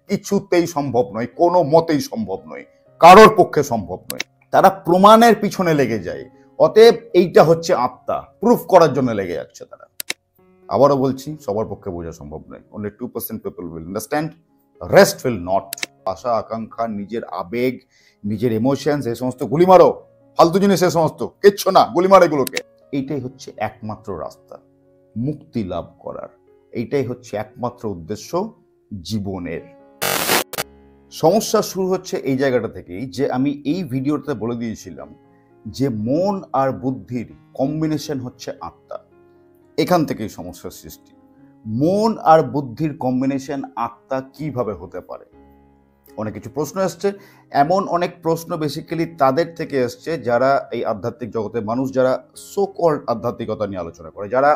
কিছুতেই সম্ভব নয়, কোনো মতেই সম্ভব নয়, কারোর পক্ষে সম্ভব নয়। তারা প্রমাণের পিছনে লেগে যায়। অতএব এইটা হচ্ছে আত্মা, প্রুফ করার জন্য লেগে যাচ্ছে তারা। আবারও বলছি, সবার পক্ষে বোঝা সম্ভব নয়। Only 2% people will understand, rest will not. আশা আকাঙ্ক্ষা, নিজের আবেগ, নিজের ইমোশনস, এই সমস্ত গুলি মারো, ফালতু জিনিস, এই সমস্ত কিচ্ছু না, গুলি মারো এগুলোকে। এইটাই হচ্ছে একমাত্র রাস্তা মুক্তি লাভ করার। এইটাই হচ্ছে একমাত্র উদ্দেশ্য জীবনের। সমস্যা শুরু হচ্ছে এই জায়গাটা থেকেই, যে আমি এই ভিডিওতে বলে দিয়েছিলাম যে মন আর বুদ্ধির কম্বিনেশন হচ্ছে আত্মা। এখান থেকেই সমস্যার সৃষ্টি। মন আর বুদ্ধির কম্বিনেশন আত্মা কিভাবে হতে পারে? অনেক কিছু প্রশ্ন এসছে। এমন অনেক প্রশ্ন বেসিক্যালি তাদের থেকে এসছে যারা এই আধ্যাত্মিক জগতে মানুষ, যারা সো কল্ড আধ্যাত্মিকতা নিয়ে আলোচনা করে, যারা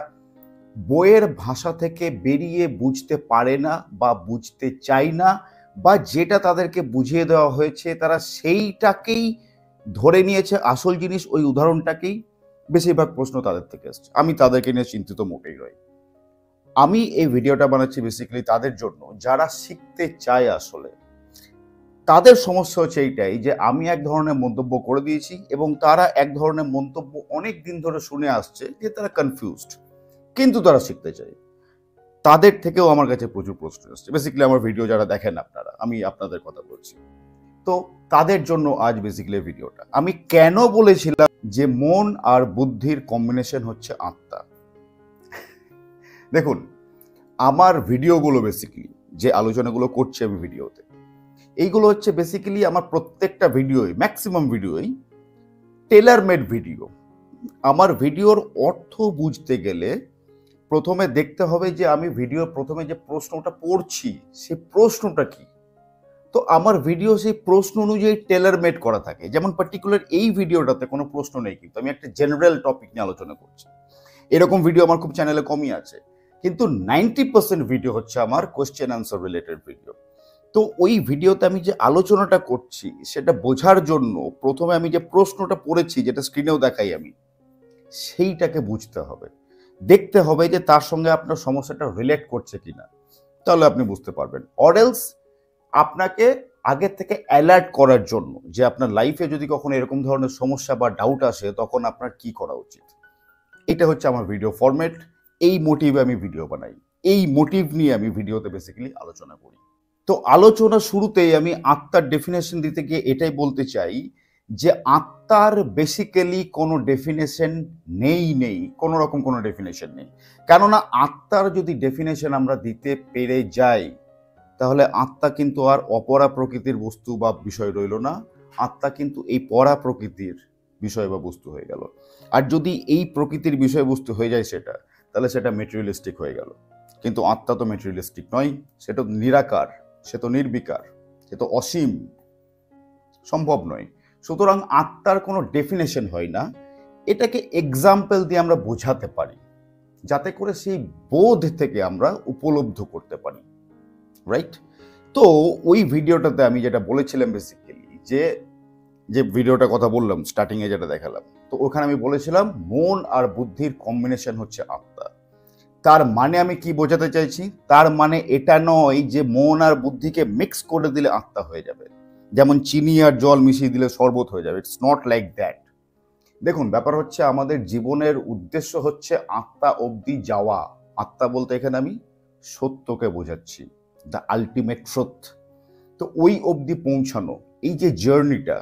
বইয়ের ভাষা থেকে বেরিয়ে বুঝতে পারে না বা বুঝতে চায় না, বা যেটা তাদেরকে বুঝিয়ে দেওয়া হয়েছে তারা সেইটাকেই ধরে নিয়েছে আসল জিনিস, ওই উদাহরণটাকেই। বেশিরভাগ প্রশ্ন তাদের থেকে এসছে। আমি তাদেরকে নিয়ে চিন্তিত মোটেই নই। আমি এই ভিডিওটা বানাচ্ছি বেসিক্যালি তাদের জন্য যারা শিখতে চায়। আসলে তাদের সমস্যা হচ্ছে এইটাই যে আমি এক ধরনের মন্তব্য করে দিয়েছি এবং তারা এক ধরনের মন্তব্য অনেক দিন ধরে শুনে আসছে, যে তারা কনফিউজড, কিন্তু তারা শিখতে চায়। তাদের থেকেও আমার কাছে প্রচুর প্রশ্ন আসছে। বেসিক্যালি আমার ভিডিও যারা দেখেন আপনারা, আমি আপনাদের কথা বলছি, তো তাদের জন্য আজ বেসিক্যালি ভিডিওটা। আমি কেন বলেছিলাম যে মন আর বুদ্ধির কম্বিনেশন হচ্ছে আত্মা? দেখুন, আমার ভিডিওগুলো বেসিক্যালি যে আলোচনাগুলো করছি আমি ভিডিওতে, এইগুলো হচ্ছে বেসিক্যালি আমার প্রত্যেকটা ভিডিওই, ম্যাক্সিমাম ভিডিওই টেলার মেড ভিডিও। আমার ভিডিওর অর্থ বুঝতে গেলে প্রথমে দেখতে হবে যে আমি ভিডিওর প্রথমে যে প্রশ্নটা পড়ছি সেই প্রশ্নটা কি। তো আমার ভিডিও সেই প্রশ্ন অনুযায়ী টেলার মেড করা থাকে। যেমন পার্টিকুলার এই ভিডিওটাতে কোনো প্রশ্ন নেই, কিন্তু আমি একটা জেনারেল টপিক নিয়ে আলোচনা করছি। এরকম ভিডিও আমার খুব চ্যানেলে কমই আছে, কিন্তু 90% ভিডিও হচ্ছে আমার কোয়েশ্চেন অ্যান্সার রিলেটেড ভিডিও। তো ওই ভিডিওতে আমি যে আলোচনাটা করছি সেটা বোঝার জন্য প্রথমে আমি যে প্রশ্নটা পড়েছি, যেটা স্ক্রিনেও দেখাই আমি, সেইটাকে বুঝতে হবে, দেখতে হবে যে তার সঙ্গে আপনার সমস্যাটা রিলেট করছে কিনা, তাহলে আপনি বুঝতে পারবেন। অরেলস আপনাকে আগে থেকে অ্যালার্ট করার জন্য যে আপনার লাইফে যদি কখনো এরকম ধরনের সমস্যা বা ডাউট আসে তখন আপনার কি করা উচিত। এটা হচ্ছে আমার ভিডিও ফরম্যাট। এই মোটিভে আমি ভিডিও বানাই, এই মোটিভ নিয়ে আমি ভিডিওতে বেসিক্যালি আলোচনা করি। তো আলোচনা শুরুতেই আমি আত্মার ডেফিনেশন দিতে গিয়ে এটাই বলতে চাই যে আত্মার বেসিক্যালি কোনো ডেফিনেশন নেই, কোনো রকম কোনো ডেফিনেশন নেই। কেননা আত্মার যদি ডেফিনেশন আমরা দিতে পেরে যাই তাহলে আত্মা কিন্তু আর অপরা প্রকৃতির বস্তু বা বিষয় রইল না, আত্মা কিন্তু এই পরা প্রকৃতির বিষয় বা বস্তু হয়ে গেল। আর যদি এই প্রকৃতির বিষয়বস্তু হয়ে যায় সেটা, তাহলে সেটা মেটেরিয়ালিস্টিক হয়ে গেল। কিন্তু আত্মা তো মেটেরিয়ালিস্টিক নয়, সে তো নিরাকার, সে তো নির্বিকার, সে তো অসীম, সম্ভব নয়। সুতরাং আত্মার কোনো ডেফিনেশন হয় না। এটাকে এক্সাম্পল দিয়ে আমরা বোঝাতে পারি, যাতে করে সেই বোধ থেকে আমরা উপলব্ধ করতে পারি, রাইট? তো ওই ভিডিওটাতে আমি যেটা বলেছিলাম বেসিক্যালি, যে ভিডিওটা কথা বললাম স্টার্টিংয়ে যেটা দেখালাম, তো ওখানে আমি বলেছিলাম মন আর বুদ্ধির কম্বিনেশন হচ্ছে আত্মা। তার মানে আমি কি বোঝাতে চাইছি? তার মানে এটা নয় যে মন আর বুদ্ধিকে মিক্স করে দিলে আত্মা হয়ে যাবে, যেমন চিনি আর জল মিশিয়ে দিলে শরবত হয়ে যাবে। It's not like that. দেখুন, ব্যাপার হচ্ছে আমাদের জীবনের উদ্দেশ্য হচ্ছে আত্মা অবধি যাওয়া। আত্মা বলতে এখানে আমি সত্যকে বোঝাচ্ছি, দ্য আলটিমেট ট্রুথ। তো ওই অবধি পৌঁছানো, এই যে জার্নিটা,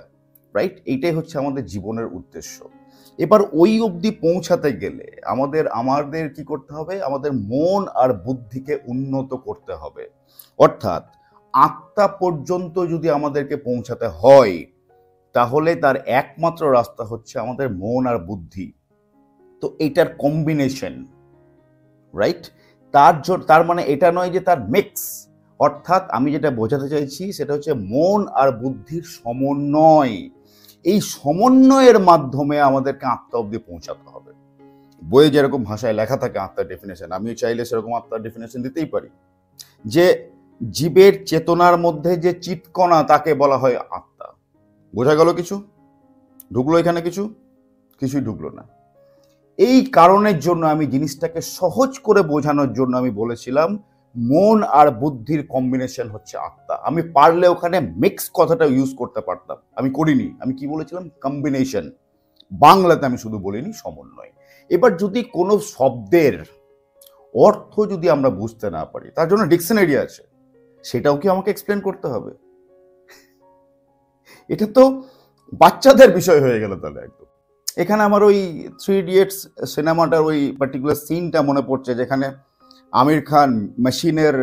রাইট, এইটাই হচ্ছে আমাদের জীবনের উদ্দেশ্য। এবার ওই অবধি পৌঁছাতে গেলে আমাদের কি করতে হবে? আমাদের মন আর বুদ্ধিকে উন্নত করতে হবে। অর্থাৎ আত্মা পর্যন্ত যদি আমাদেরকে পৌঁছাতে হয় তাহলে তার একমাত্র রাস্তা হচ্ছে আমাদের মন আর বুদ্ধি। তো এটার কম্বিনেশন, রাইট? তার মানে এটা নয় যে তার মিক্স। অর্থাৎ আমি যেটা বোঝাতে চাইছি সেটা হচ্ছে মন আর বুদ্ধির সমন্বয়। এই সমন্বয়ের মাধ্যমে আমাদেরকে আত্মা অবধি পৌঁছাতে হবে। বইয়ে যেরকম ভাষায় লেখা থাকে আত্মার ডেফিনেশন, আমিও চাইলে সেরকম আত্মার ডেফিনেশন দিতেই পারি, যে জীবের চেতনার মধ্যে যে চিৎকণা তাকে বলা হয় আত্মা। বোঝা গেল? কিছু ঢুকলো এখানে? কিছুই ঢুকলো না। এই কারণের জন্য আমি জিনিসটাকে সহজ করে বোঝানোর জন্য আমি বলেছিলাম মন আর বুদ্ধির কম্বিনেশন হচ্ছে আত্মা। আমি পারলে ওখানে মিক্স কথাটা ইউজ করতে পারতাম, আমি করিনি। আমি কি বলেছিলাম? কম্বিনেশন। বাংলাতে আমি শুধু বলিনি সমন্বয়। এবার যদি কোনো শব্দের অর্থ যদি আমরা বুঝতে না পারি, তার জন্য ডিকশনারি আছে, সেটাও কি আমাকে এক্সপ্লেন করতে হবে? এটা তো বাচ্চাদের বিষয় হয়ে গেল তাহলে একদম। এখানে আমার ওই 3 ইডিয়টস সিনেমাটার ওই পার্টিকুলার সিনটা মনে পড়ছে, যেখানে আমির খান মেশিনের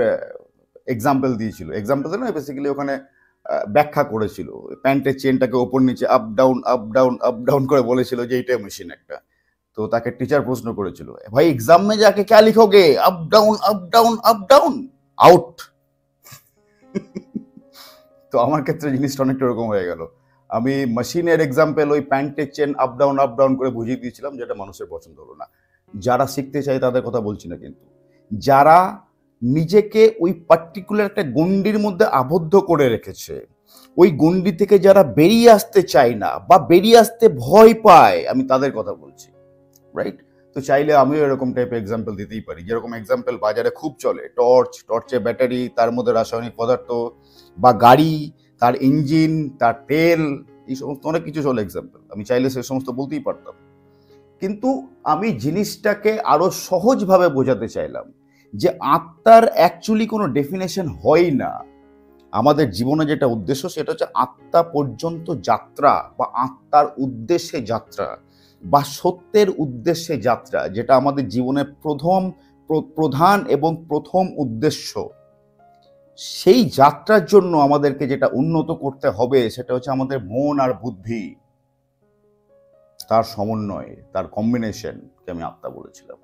এক্সাম্পল দিয়েছিল। এক্সাম্পল না, বেসিক্যালি ওখানে ব্যাখ্যা করেছিল, প্যান্টের চেনটাকে ওপর নিচে up down up down up down করে বলেছিল যে এইটাই মেশিন একটা। তো তাকে টিচার প্রশ্ন করেছিল, ভাই एग्जाम में जाके क्या लिखोगे? Up down up down up down out. তো আমার ক্ষেত্রে জিনিসটা অনেকটা এরকম হয়ে গেল। আমি মেশিনের এক্সাম্পল ওই প্যান্টের চেন আপ ডাউন করে বুঝিয়ে দিয়েছিলাম, যেটা মানুষের পছন্দ হলো না। যারা শিখতে চায় তাদের কথা বলছি না, কিন্তু যারা নিজেকে ওই পার্টিকুলার একটা গণ্ডির মধ্যে আবদ্ধ করে রেখেছে, ওই গণ্ডি থেকে যারা বেরিয়ে আসতে চায় না বা বেরিয়ে আসতে ভয় পায়, আমি তাদের কথা বলছি, রাইট? তো চাইলে আমিও এরকম টাইপের এক্সাম্পল দিতেই পারি। যেরকম এক্সাম্পল বাজারে খুব চলে, টর্চের ব্যাটারি, তার মধ্যে রাসায়নিক পদার্থ, বা গাড়ি, তার ইঞ্জিন, তার তেল, এই সমস্ত অনেক কিছু চলে এক্সাম্পল। আমি চাইলে সে সমস্ত বলতেই পারতাম, কিন্তু আমি জিনিসটাকে আরো সহজভাবে বোঝাতে চাইলাম যে আত্মার অ্যাকচুয়ালি কোনো ডেফিনেশন হয় না। আমাদের জীবনে যেটা উদ্দেশ্য সেটা হচ্ছে আত্মা পর্যন্ত যাত্রা, বা আত্মার উদ্দেশ্যে যাত্রা, বা সত্যের উদ্দেশ্যে যাত্রা, যেটা আমাদের জীবনের প্রধান এবং প্রথম উদ্দেশ্য। সেই যাত্রার জন্য আমাদেরকে যেটা উন্নত করতে হবে সেটা হচ্ছে আমাদের মন আর বুদ্ধি, তার সমন্বয়, তার কম্বিনেশনকে আমি আত্মা বলেছিলাম।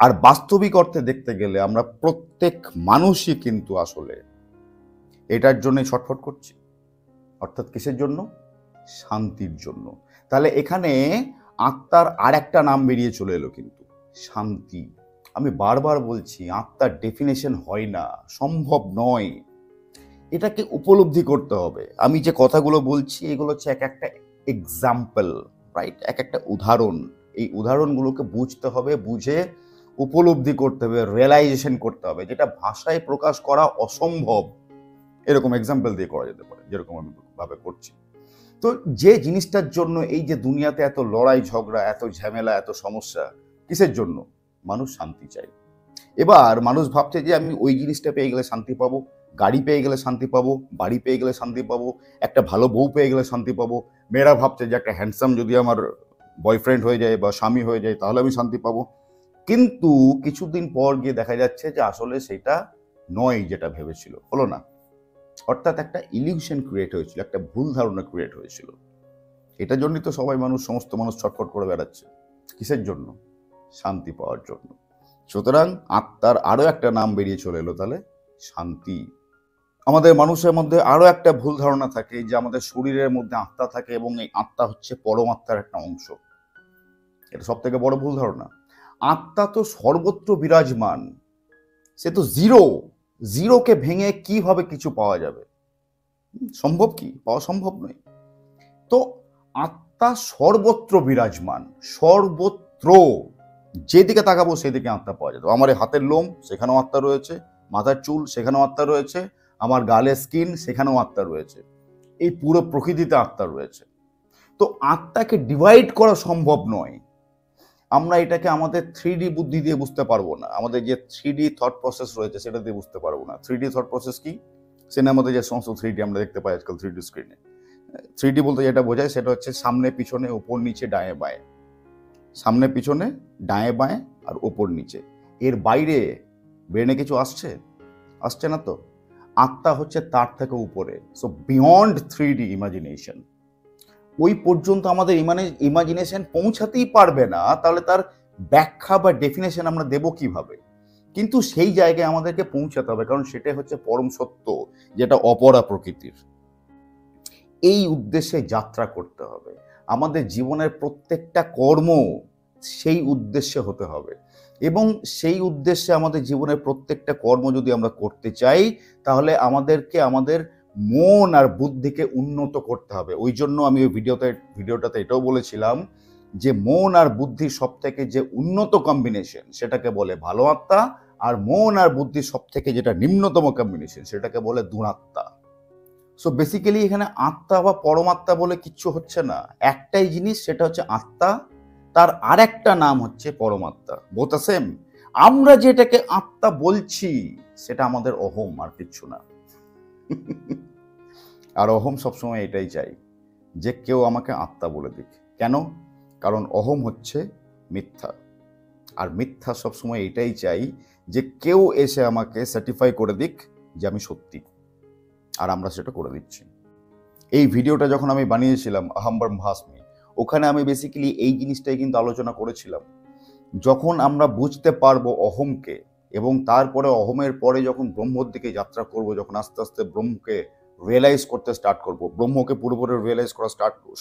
আর বাস্তবিক অর্থে দেখতে গেলে আমরা প্রত্যেক মানুষই কিন্তু আসলে এটার জন্য ছটফট করছি। অর্থাৎ কিসের জন্য? শান্তির জন্য। তাহলে এখানে আত্মার আর একটা নাম বেরিয়ে চলে এলো, কিন্তু শান্তি। আমি বারবার বলছি, আত্মার ডেফিনেশন হয় না, সম্ভব নয়। এটাকে উপলব্ধি করতে হবে। আমি যে কথাগুলো বলছি এগুলো হচ্ছে এক একটা এক্সাম্পল, রাইট? এক একটা উদাহরণ। এই উদাহরণগুলোকে বুঝতে হবে, বুঝে উপলব্ধি করতে হবে, রিয়েলাইজেশন করতে হবে, যেটা ভাষায় প্রকাশ করা অসম্ভব। এরকম এক্সাম্পল দিয়ে করা যেতে পারে, যেরকম আমি ভাবে করছি। তো যে জিনিসটার জন্য এই যে দুনিয়াতে এত লড়াই ঝগড়া, এত ঝামেলা, এত সমস্যা, কিসের জন্য? মানুষ শান্তি চায়। এবার মানুষ ভাবছে যে আমি ওই জিনিসটা পেয়ে গেলে শান্তি পাবো, গাড়ি পেয়ে গেলে শান্তি পাবো, বাড়ি পেয়ে গেলে শান্তি পাবো, একটা ভালো বউ পেয়ে গেলে শান্তি পাবো। মেয়েরা ভাবছে যে একটা হ্যান্ডসাম যদি আমার বয়ফ্রেন্ড হয়ে যায় বা স্বামী হয়ে যায় তাহলে আমি শান্তি পাবো। কিন্তু কিছুদিন পর গিয়ে দেখা যাচ্ছে যে আসলে সেটা নয় যেটা ভেবেছিল, হলো না। অর্থাৎ একটা ইলিউশন ক্রিয়েট হয়েছিল, একটা ভুল ধারণা ক্রিয়েট হয়েছিল। এটার জন্যই তো সমস্ত মানুষ ছটফট করে বেড়াচ্ছে। কিসের জন্য? শান্তি পাওয়ার জন্য। সুতরাং আত্মার আরো একটা নাম বেরিয়ে চলে এলো, তাহলে শান্তি। আমাদের মানুষের মধ্যে আরো একটা ভুল ধারণা থাকে যে আমাদের শরীরের মধ্যে আত্মা থাকে এবং এই আত্মা হচ্ছে পরমাত্মার একটা অংশ। এটা সব থেকে বড় ভুল ধারণা। আত্মা তো সর্বত্র বিরাজমান, সে তো জিরোকে ভেঙে কিভাবে কিছু পাওয়া যাবে? সম্ভব কি? পাওয়া সম্ভব নয়। তো আত্মা সর্বত্র বিরাজমান, সর্বত্র। যেদিকে তাকাবো সেদিকে আত্মা পাওয়া যেত। আমার এই হাতের লোম, সেখানেও আত্মা রয়েছে। মাথার চুল, সেখানেও আত্মা রয়েছে। আমার গালের স্কিন, সেখানেও আত্মা রয়েছে। এই পুরো প্রকৃতিতে আত্মা রয়েছে। তো আত্মাকে ডিভাইড করা সম্ভব নয়। আমরা এটাকে আমাদের 3D বুদ্ধি দিয়ে বুঝতে পারবো না। আমাদের যে 3D থট প্রসেস রয়েছে সেটা দিয়ে বুঝতে পারবো না। 3D থট প্রসেস কি? সিনেমাতে যে সমস্ত 3D আমরা দেখতে পাই আজকাল 3D স্ক্রিনে, 3D বলতে যেটা বোঝায় সেটা হচ্ছে সামনে পিছনে, ওপর নিচে, ডায়ে বাঁয়ে। সামনে পিছনে, ডায়ে বাঁয়ে আর ওপর নিচে। এর বাইরে ব্রেনে কিছু আসছে না তো। আত্মা হচ্ছে তার থেকে উপরে। So beyond 3D imagination. ওই পর্যন্ত আমাদের ইমাজিনেশন পৌঁছাতেই পারবে না, তাহলে তার ব্যাখ্যা বা ডেফিনেশন আমরা দেব কিভাবে? কিন্তু সেই জায়গায় আমাদেরকে পৌঁছাতে হবে, কারণ সেটাই হচ্ছে পরম সত্য, যেটা অপরা প্রকৃতির। এই উদ্দেশ্যে যাত্রা করতে হবে। আমাদের জীবনের প্রত্যেকটা কর্ম সেই উদ্দেশ্যে হতে হবে, এবং সেই উদ্দেশ্যে আমাদের জীবনের প্রত্যেকটা কর্ম যদি আমরা করতে চাই তাহলে আমাদেরকে আমাদের মন আর বুদ্ধিকে উন্নত করতে হবে। ওই জন্য আমি ওই ভিডিওটাতে এটাও বলেছিলাম যে মন আর বুদ্ধির সব থেকে যে উন্নত কম্বিনেশন সেটাকে বলে ভালো আত্মা, আর মন আর বুদ্ধি সব থেকে যেটা নিম্নতম কম্বিনেশন, সেটাকে বলে দুরাত্মা। সো বেসিক্যালি এখানে আত্মা বা পরমাত্মা বলে কিচ্ছু হচ্ছে না, একটাই জিনিস, সেটা হচ্ছে আত্মা, তার আরেকটা নাম হচ্ছে পরমাত্মা, বোথ সেম। আমরা যেটাকে আত্মা বলছি সেটা আমাদের অহম, আর কিচ্ছু না। আর অহম সবসময় এটাই চাই যে কেউ আমাকে আত্মা বলে দিক। কেন? কারণ অহম হচ্ছে মিথ্যা, আর মিথ্যা সবসময় এটাই চাই যে কেউ এসে আমাকে সার্টিফাই করে দিক যে আমি সত্যি, আর আমরা সেটা করে দিচ্ছি। এই ভিডিওটা যখন আমি বানিয়েছিলাম আহম ব্রহ্মাস্মি, ওখানে আমি বেসিক্যালি এই জিনিসটাই কিন্তু আলোচনা করেছিলাম। যখন আমরা বুঝতে পারবো অহমকে, এবং তারপরে অহমের পরে যখন ব্রহ্মর দিকে যাত্রা করব, যখন আস্তে আস্তে ব্রহ্মকে রিয়েলাইজ করতে স্টার্ট করব, ব্রহ্মকে পুরোপুরি রিয়েলাইজ করা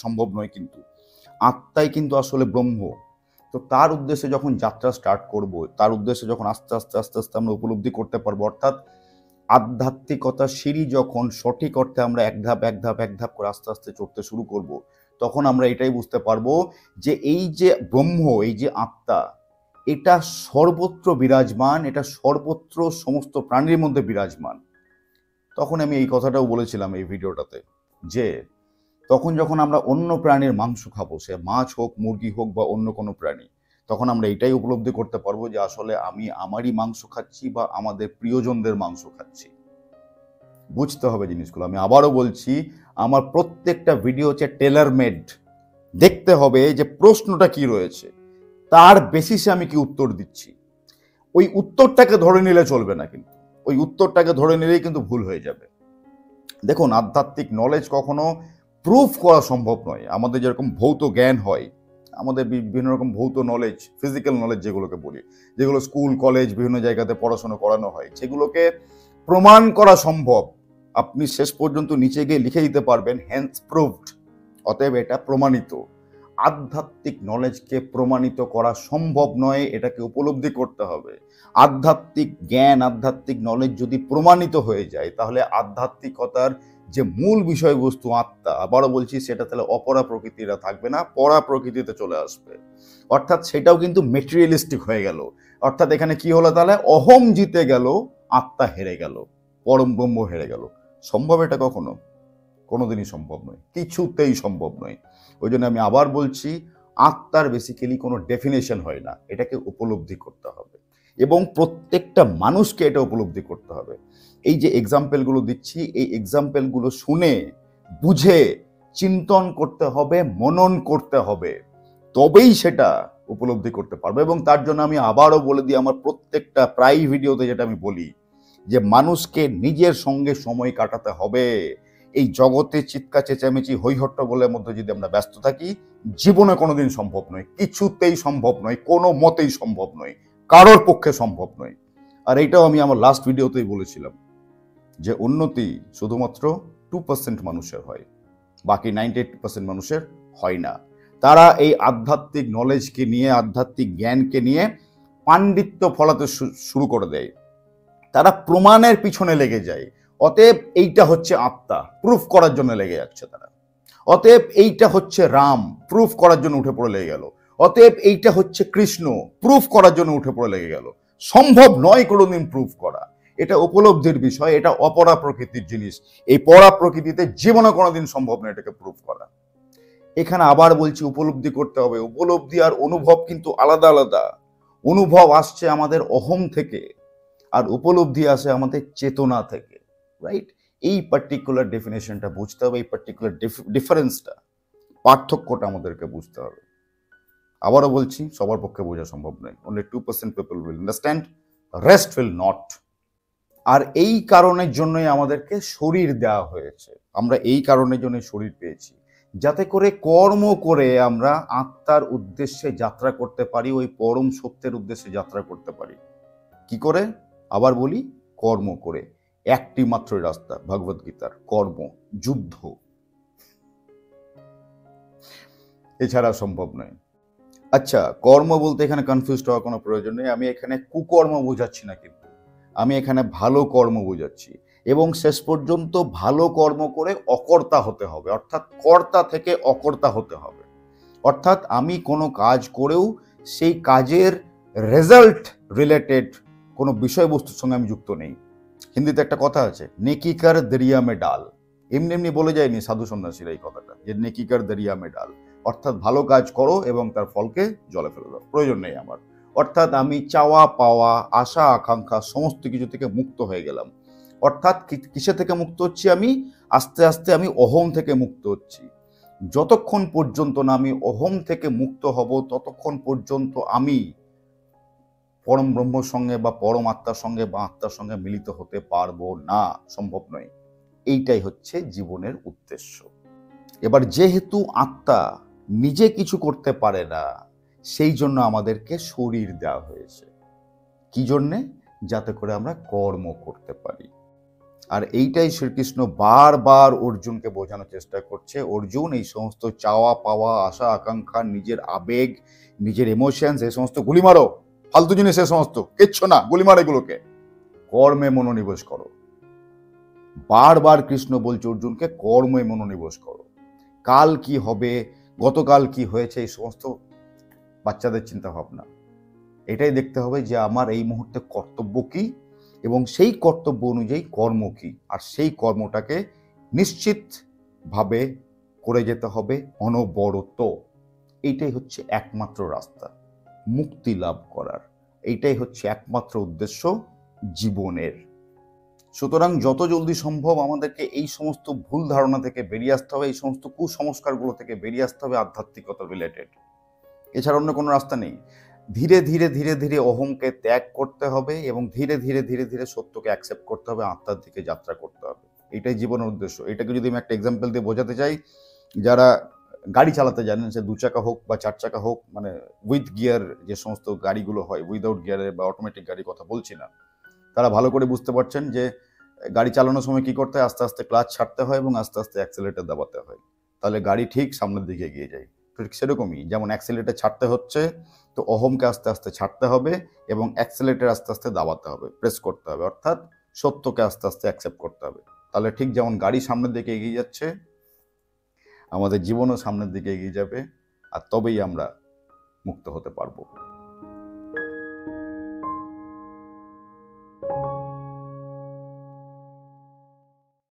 সম্ভব নয়, কিন্তু আত্মাই কিন্তু আসলে ব্রহ্ম। তো তার উদ্দেশ্যে যখন যাত্রা স্টার্ট করব, তার উদ্দেশ্যে যখন আস্তে আস্তে আস্তে আস্তে আমরা উপলব্ধি করতে পারবো, অর্থাৎ আধ্যাত্মিকতার সিঁড়ি যখন সঠিক অর্থে আমরা এক ধাপ এক ধাপ এক ধাপ করে আস্তে আস্তে চড়তে শুরু করব, তখন আমরা এটাই বুঝতে পারবো যে এই যে ব্রহ্ম, এই যে আত্মা, এটা সর্বত্র বিরাজমান, এটা সর্বত্র সমস্ত প্রাণীর মধ্যে বিরাজমান। তখন আমি এই কথাটাও বলেছিলাম এই ভিডিওটাতে, যে তখন যখন আমরা অন্য প্রাণীর মাংস খাবো, সে মাছ হোক, মুরগি হোক বা অন্য কোনো প্রাণী, তখন আমরা এটাই উপলব্ধি করতে পারবো যে আসলে আমি আমারই মাংস খাচ্ছি বা আমাদের প্রিয়জনদের মাংস খাচ্ছি। বুঝতে হবে জিনিসগুলো। আমি আবারও বলছি, আমার প্রত্যেকটা ভিডিও হচ্ছে টেলার মেড। দেখতে হবে যে প্রশ্নটা কি রয়েছে, তার বেসিসে আমি কি উত্তর দিচ্ছি। ওই উত্তরটাকে ধরে নিলে চলবে না, কিন্তু ওই উত্তরটাকে ধরে নিলেই কিন্তু ভুল হয়ে যাবে। দেখুন, আধ্যাত্মিক নলেজ কখনো প্রুফ করা সম্ভব নয়। আমাদের যেরকম ভৌত জ্ঞান হয়, আমাদের বিভিন্ন রকম ভৌত নলেজ, ফিজিক্যাল নলেজ যেগুলোকে বলি, যেগুলো স্কুল কলেজ বিভিন্ন জায়গাতে পড়াশোনা করানো হয়, সেগুলোকে প্রমাণ করা সম্ভব। আপনি শেষ পর্যন্ত নিচে গিয়ে লিখে দিতে পারবেন হ্যান্স প্রুভড, অতএব এটা প্রমাণিত। আধ্যাত্মিক নলেজকে প্রমাণিত করা সম্ভব নয়, এটাকে উপলব্ধি করতে হবে। আধ্যাত্মিক জ্ঞান, আধ্যাত্মিক নলেজ যদি প্রমাণিত হয়ে যায়, তাহলে আধ্যাত্মিকতার যে মূল বিষয়বস্তু আত্মা, আবারও বলছি, সেটা তাহলে অপরা প্রকৃতিরা থাকবে না, পরা প্রকৃতিতে চলে আসবে। অর্থাৎ সেটাও কিন্তু মেটেরিয়ালিস্টিক হয়ে গেল। অর্থাৎ এখানে কি হলো তাহলে? অহম জিতে গেল, আত্মা হেরে গেল, পরম ব্রহ্ম হেরে গেল। সম্ভব এটা কখনো? কোনোদিনই সম্ভব নয়, কিছুতেই সম্ভব নয়। ওই জন্য আমি আবার বলছি, আত্মার বেসিক্যালি কোনো ডেফিনেশন হয় না, এটাকে উপলব্ধি করতে হবে, এবং প্রত্যেকটা মানুষকে এটা উপলব্ধি করতে হবে। এই যে এক্সাম্পলগুলো দিচ্ছি, এই এক্সাম্পলগুলো শুনে বুঝে চিন্তন করতে হবে, মনন করতে হবে, তবেই সেটা উপলব্ধি করতে পারবে। এবং তার জন্য আমি আবারও বলে দিই, আমার প্রত্যেকটা প্রায় ভিডিওতে যেটা আমি বলি, যে মানুষকে নিজের সঙ্গে সময় কাটাতে হবে। এই জগতে চিৎকার চেঁচামেচি হইহট্টগোলের মধ্যে যদি আমরা ব্যস্ত থাকি, জীবনে কোনোদিন সম্ভব নয়, কিছুতেই সম্ভব নয়, কোনো মতেই সম্ভব নয়, কারোর পক্ষে সম্ভব নয়। আর এইটাও আমি আমার লাস্ট ভিডিওতেই বলেছিলাম যে উন্নতি শুধুমাত্র 2% মানুষের হয়, বাকি 98% মানুষের হয় না। তারা এই আধ্যাত্মিক নলেজকে নিয়ে, আধ্যাত্মিক জ্ঞানকে নিয়ে পাণ্ডিত্য ফলাতে শুরু করে দেয়, তারা প্রমাণের পিছনে লেগে যায়। অতএব এইটা হচ্ছে আত্মা, প্রুফ করার জন্য লেগে যাচ্ছে তারা। অতএব এইটা হচ্ছে রাম, প্রুফ করার জন্য উঠে পড়ে লেগে গেল। অতএব এইটা হচ্ছে কৃষ্ণ, প্রুফ করার জন্য উঠে পড়ে লেগে গেল। সম্ভব নয় কোনোদিন প্রুফ করা, এটা উপলব্ধির বিষয়, এটা অপরা প্রকৃতির জিনিস। এই পরা প্রকৃতিতে জীবনে কোনোদিন সম্ভব নয় এটাকে প্রুফ করা। এখানে আবার বলছি, উপলব্ধি করতে হবে। উপলব্ধি আর অনুভব কিন্তু আলাদা আলাদা। অনুভব আসছে আমাদের অহম থেকে, আর উপলব্ধি আসে আমাদের চেতনা থেকে, রাইট? এই পার্টিকুলার ডেফিনেশনটা বুঝতে হবে, এই পার্টিকুলার ডিফারেন্সটা, পার্থক্যটা আমাদেরকে বুঝতে হবে। আবারও বলছি, সবার পক্ষে বোঝা সম্ভব নয়। Only 2% people will understand, rest will not. আর এই কারণের জন্যই আমাদেরকে শরীর দেওয়া হয়েছে। আমরা এই কারণের জন্য শরীর পেয়েছি, যাতে করে কর্ম করে আমরা আত্মার উদ্দেশ্যে যাত্রা করতে পারি, ওই পরম সত্যের উদ্দেশ্যে যাত্রা করতে পারি। কি করে? আবার বলি, কর্ম করে। একটি মাত্র রাস্তা ভগবদ গীতার, কর্ম, যুদ্ধ, এছাড়া সম্ভব নয়। আচ্ছা, কর্ম বলতে এখানে কনফিউজ হওয়ার কোনো প্রয়োজন নেই। আমি এখানে কুকর্ম বোঝাচ্ছি না, কিন্তু আমি এখানে ভালো কর্ম বোঝাচ্ছি। এবং শেষ পর্যন্ত ভালো কর্ম করে অকর্তা হতে হবে, অর্থাৎ কর্তা থেকে অকর্তা হতে হবে। অর্থাৎ আমি কোনো কাজ করেও সেই কাজের রেজাল্ট রিলেটেড কোনো বিষয়বস্তুর সঙ্গে আমি যুক্ত নেই। হিন্দিতে একটা কথা আছে, নেকি কর দরিয়া মে ডাল। এমনি এমনি বলে যায়নি সাধু সন্ন্যাসীরা এই কথাটা, যে নেকি কর দরিয়া মে ডাল, অর্থাৎ ভালো কাজ করো এবং তার ফলকে জলে ফেলে দাও, প্রয়োজন নেই আমার। অর্থাৎ আমি চাওয়া পাওয়া আশা আকাঙ্ক্ষা সমস্ত কিছু থেকে মুক্ত হয়ে গেলাম। অর্থাৎ কিসে থেকে মুক্ত হচ্ছি আমি? আস্তে আস্তে আমি অহং থেকে মুক্ত হচ্ছি। যতক্ষণ পর্যন্ত না আমি অহং থেকে মুক্ত হব, ততক্ষণ পর্যন্ত আমি পরম ব্রহ্মর সঙ্গে বা পরম আত্মার সঙ্গে বা আত্মার সঙ্গে মিলিত হতে পারবো না, সম্ভব নয়। এইটাই হচ্ছে জীবনের উদ্দেশ্য। এবার যেহেতু আত্মা নিজে কিছু করতে পারে না, সেই জন্য আমাদেরকে শরীর দেওয়া হয়েছে। কি জন্যে? যাতে করে আমরা কর্ম করতে পারি। আর এইটাই শ্রীকৃষ্ণ বারবার অর্জুনকে বোঝানোর চেষ্টা করছে। অর্জুন, এই সমস্ত চাওয়া পাওয়া আশা আকাঙ্ক্ষা, নিজের আবেগ, নিজের ইমোশনস, এই সমস্ত গুলি মারো, ফালতু জিনিস, এ সমস্ত কিচ্ছু না, গুলি মারো এগুলোকে, কর্মে মনোনিবেশ করো। বারবার কৃষ্ণ বলছে অর্জুনকে, কর্মে মনোনিবেশ করো। কাল কি হবে, গতকাল কি হয়েছে, এই সমস্ত বাচ্চাদের চিন্তা ভাবনা। এটাই দেখতে হবে যে আমার এই মুহূর্তে কর্তব্য কি এবং সেই কর্তব্য অনুযায়ী কর্ম কি, আর সেই কর্মটাকে নিশ্চিতভাবে করে যেতে হবে অনবরত। এইটাই হচ্ছে একমাত্র রাস্তা মুক্তি লাভ করার। এইটাই হচ্ছে একমাত্র উদ্দেশ্য জীবনের। সুতরাং যত জলদি সম্ভব আমাদেরকে এই সমস্ত ভুল ধারণা থেকে বেরিয়ে আসতে হবে, এই সমস্ত কুসংস্কারগুলো থেকে বেরিয়ে আসতে হবে, আধ্যাত্মিকতা রিলেটেড। এছাড়া অন্য কোনো রাস্তা নেই। ধীরে ধীরে ধীরে ধীরে অহংকে ত্যাগ করতে হবে এবং ধীরে ধীরে ধীরে ধীরে সত্যকে অ্যাকসেপ্ট করতে হবে, আত্মার দিকে যাত্রা করতে হবে। এটাই জীবনের উদ্দেশ্য। এটাকে যদি আমি একটা এক্সাম্পল দিয়ে বোঝাতে চাই, যারা গাড়ি চালাতে জানেন, সে 2 চাকা হোক বা 4 চাকা হোক, মানে উইথ গিয়ার যে সমস্ত গাড়িগুলো হয়, উইদাউট গিয়ারের বা অটোমেটিক গাড়ির কথা বলছি না, তারা ভালো করে বুঝতে পারছেন যে গাড়ি চালানোর সময় কি করতে হয়, আস্তে আস্তে ক্লাচ ছাড়তে হয় এবং আস্তে আস্তে অ্যাক্সেলেরেটর দাবাতে হয়, তাহলে গাড়ি ঠিক সামনের দিকে এগিয়ে যায়। ঠিক সেরকমই, যেমন অ্যাক্সেলেরেটর ছাড়তে হচ্ছে, তো অহমকে আস্তে আস্তে ছাড়তে হবে এবং অ্যাক্সেলেরেটর আস্তে আস্তে দাবাতে হবে, প্রেস করতে হবে, অর্থাৎ সত্যকে আস্তে আস্তে অ্যাকসেপ্ট করতে হবে। তাহলে ঠিক যেমন গাড়ি সামনের দিকে এগিয়ে যাচ্ছে, আমাদের জীবনও সামনের দিকে এগিয়ে যাবে, আর তবেই আমরা মুক্ত হতে পারবো।